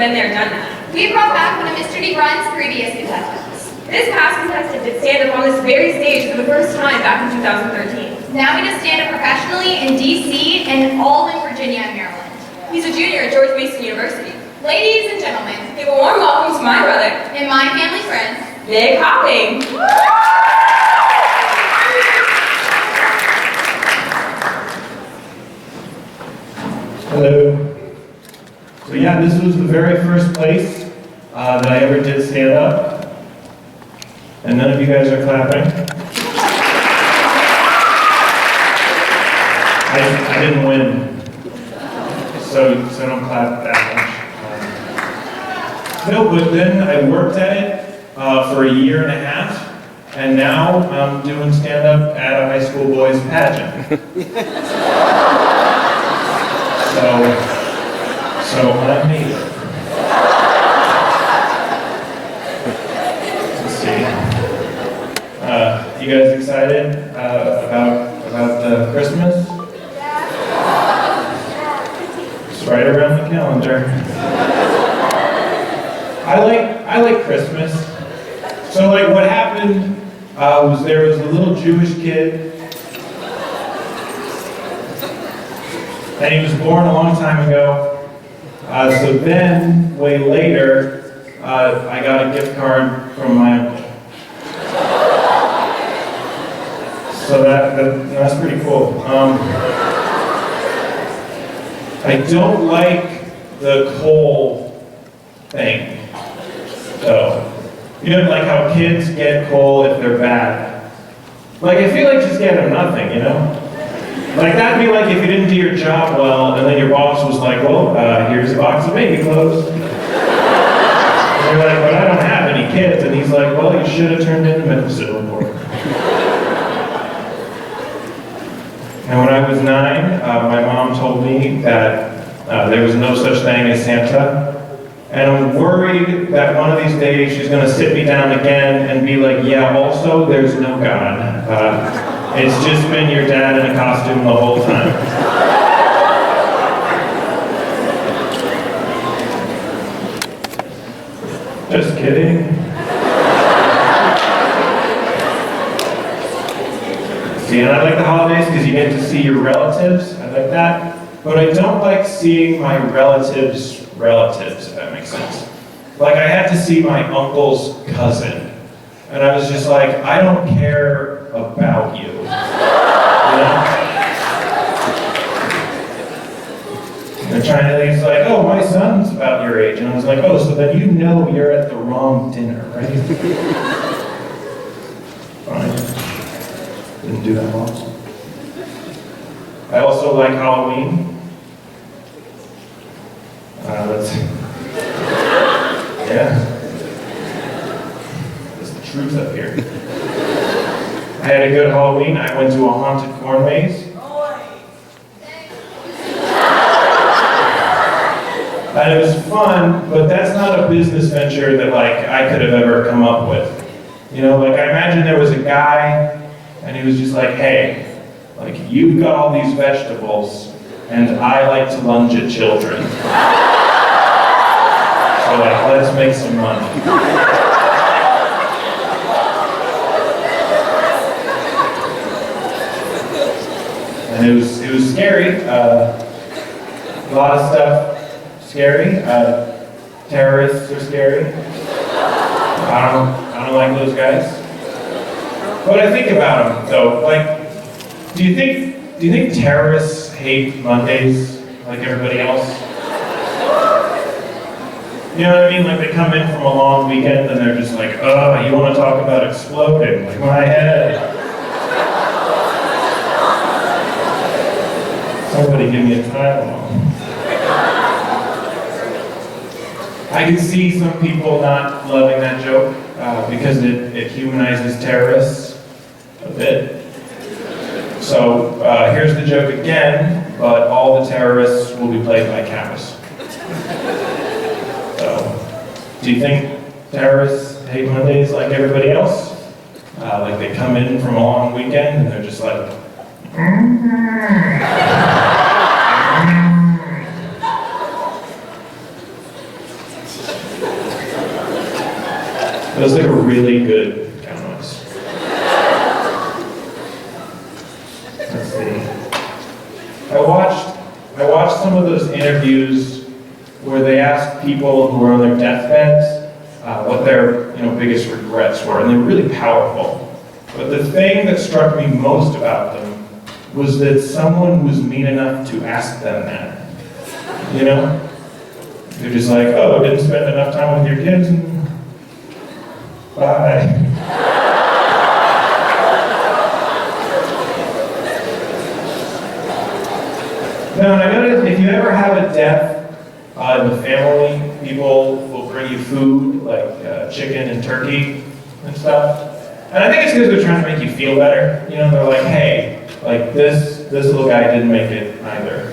been there, done that. We brought back one of Mr. DeBruyn's previous contestants. This past contestant did stand up on this very stage for the first time back in 2013. Now he does stand up professionally in DC and all in Virginia and Maryland. He's a junior at George Mason University. Ladies and gentlemen, Give a warm welcome to my brother, and my family friends, Nick Hopping. Hello. So yeah, this was the very first place that I ever did stand up. And none of you guys are clapping. I didn't win. So don't clap that much. No, but then I worked at it for a year and a half. And now I'm doing stand up at a high school boys pageant. So I'm me. Let's see. You guys excited about Christmas? It's right around the calendar. I like Christmas. So like what happened was there was a little Jewish kid. And he was born a long time ago. So then, way later, I got a gift card from my uncle. So that's pretty cool. I don't like the coal thing, though. You know, like how kids get coal if they're bad. Like, I feel like just get them nothing, you know? Like, that'd be like if you didn't do your job well, and then your boss was like, well, here's a box of baby clothes. And you're like, but I don't have any kids. And he's like, well, you should have turned in the medical report. And when I was 9, my mom told me that there was no such thing as Santa. And I'm worried that one of these days she's going to sit me down again and be like, yeah, also, there's no God. It's just been your dad in a costume the whole time. Just kidding. See, and I like the holidays because you get to see your relatives. I like that. But I don't like seeing my relatives' relatives, if that makes sense. Like, I had to see my uncle's cousin. And I was just like, I don't care about you. They're trying to, he's like, oh, my son's about your age. And I was like, oh, so then you know you're at the wrong dinner, right? Fine. Didn't do that well. I also like Halloween. Let's see. Yeah. There's the truth up here. I had a good Halloween. I went to a haunted corn maze. And it was fun, but that's not a business venture that like I could have ever come up with. You know, like I imagine there was a guy and he was just like, hey, like you've got all these vegetables and I like to lunge at children. So like, let's make some money. And it was scary. A lot of stuff scary. Terrorists are scary. I don't like those guys. But I think about them though. Like, do you think terrorists hate Mondays like everybody else? You know what I mean? Like they come in from a long weekend and they're just like, oh, you want to talk about exploding? Like my head. Somebody give me a Tylenol. I can see some people not loving that joke because it humanizes terrorists a bit. So here's the joke again, but all the terrorists will be played by cows. So, do you think terrorists hate Mondays like everybody else? Like they come in from a long weekend and they're just like, was like a really good cow noise. Let's see. I watched some of those interviews where they asked people who were on their deathbeds what their biggest regrets were, and they were really powerful. But the thing that struck me most about them was that someone was mean enough to ask them that. They're just like, oh, didn't spend enough time with your kids, and bye. No, and I noticed if you ever have a death in the family, people will bring you food like chicken and turkey and stuff. And I think it's because they're trying to make you feel better. They're like, hey, like this little guy didn't make it either.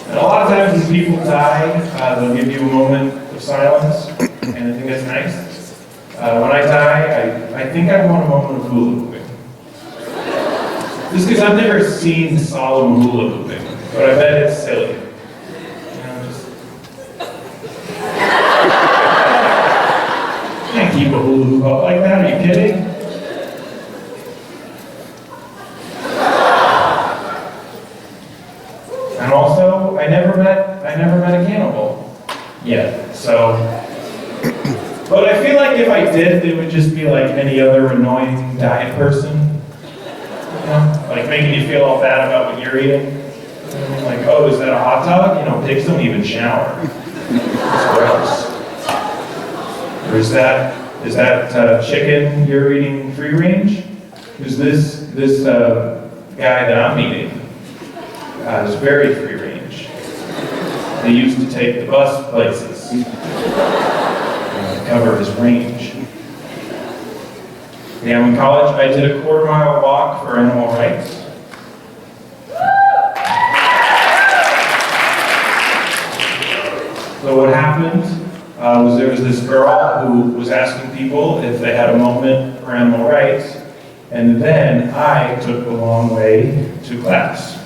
And a lot of times when people die, they'll give you a moment of silence, and I think that's nice. When I die, I think I want a moment of hula hooping. Just because I've never seen solemn hula hooping, but I bet it's silly. You can't keep a hula hoop up like that, are you kidding? And also, I never met a cannibal yet, so. But I feel like if I did, it would just be like any other annoying diet person. Like making you feel all bad about what you're eating. Like, oh, is that a hot dog? Pigs don't even shower. It's gross. Or is that chicken you're eating free range? Is this guy that I'm eating is very free range. They used to take the bus places. Cover his range. Yeah, in college, I did a 1/4-mile walk for animal rights. So what happened was there was this girl who was asking people if they had a moment for animal rights, and then I took the long way to class.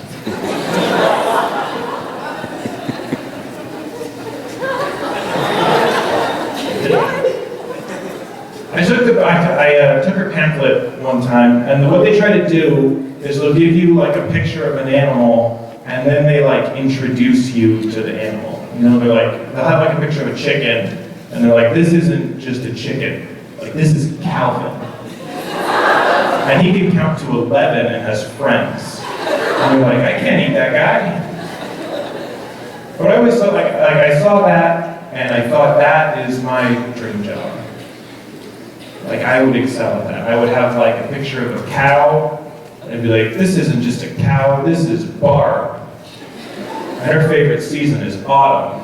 I took her pamphlet one time, and what they try to do is they'll give you like a picture of an animal, and then they like introduce you to the animal. They're like, they'll have like a picture of a chicken, and they're like, this isn't just a chicken, like this is Calvin. And he can count to 11 and has friends. And you're like, I can't eat that guy. But I always thought, I saw that, and I thought that is my dream job. Like, I would excel at that. I would have like a picture of a cow, and I'd be like, this isn't just a cow, this is Barb. And her favorite season is autumn.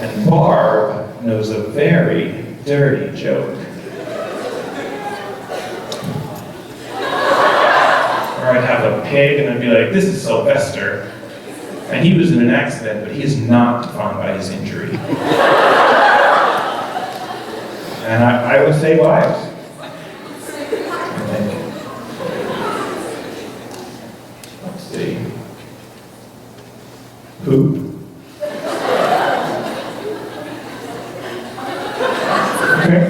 And Barb knows a very dirty joke. Or I'd have a pig, and I'd be like, this is Sylvester. And he was in an accident, but he is not defined by his injury. And I would save lives. I think. Let's see. Poop. Okay.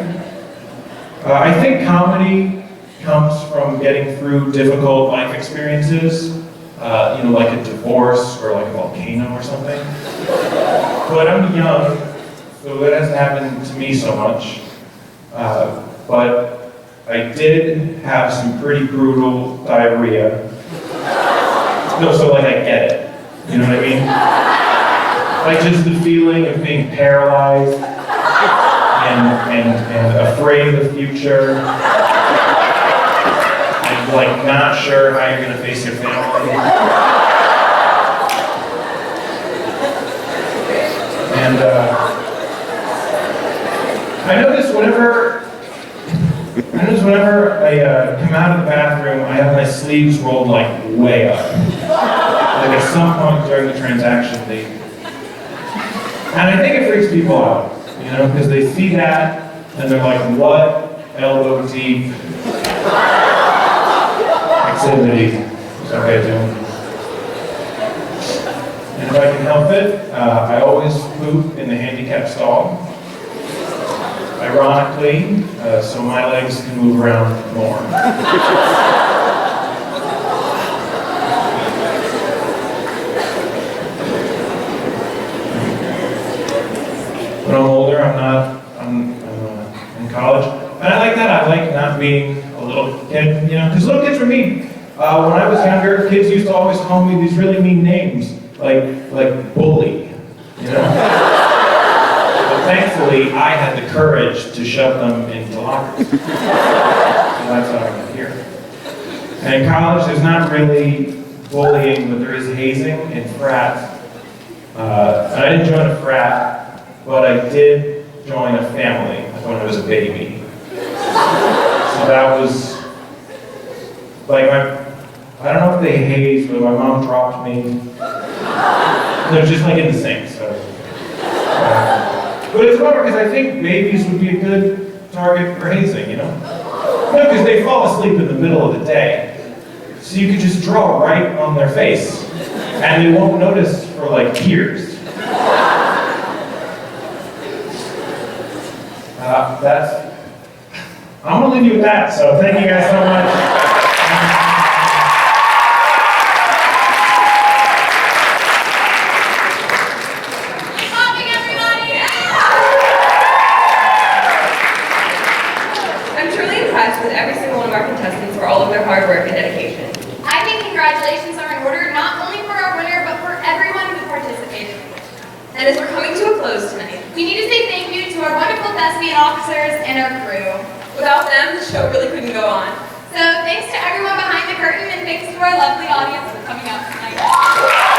I think comedy comes from getting through difficult life experiences, like a divorce or like a volcano or something. But I'm young, so that hasn't happened to me so much. But I did have some pretty brutal diarrhea. No, so like I get it. You know what I mean? Like just the feeling of being paralyzed and afraid of the future. And like not sure how you're gonna face your family. And I notice whenever I come out of the bathroom, I have my sleeves rolled like way up. Like at some point during the transaction, and I think it freaks people out, because they see that and they're like, what elbow deep activity. Is that what I do? And if I can help it, I always poop in the handicap stall. Ironically, so my legs can move around more. When I'm older, I'm in college. And I like that. I like not being a little kid, you know, because little kids were mean. When I was younger, kids used to always call me these really mean names, like bully, you know? But thankfully, I had the courage to shove them into lockers. So that's how I got here. And in college, there's not really bullying, but there is hazing and frats. And I didn't join a frat, but I did join a family when I was a baby. So that was, like, I don't know if they hazed, but my mom dropped me. It was just like in the sink, so. But it's clever because I think babies would be a good target for hazing, you know? No, because they fall asleep in the middle of the day. So you could just draw right on their face, and they won't notice for like years. I'm gonna leave you with that, so thank you guys so much. Clapping, everybody! I'm truly impressed with every single one of our contestants for all of their hard work and dedication. I think congratulations are in order not only for our winner, but for everyone who participated. And as we're coming to a close tonight, We need to say thank you to our wonderful thespian officers and our crew. without them, the show really couldn't go on. So thanks to everyone behind the curtain, and thanks to our lovely audience for coming out tonight.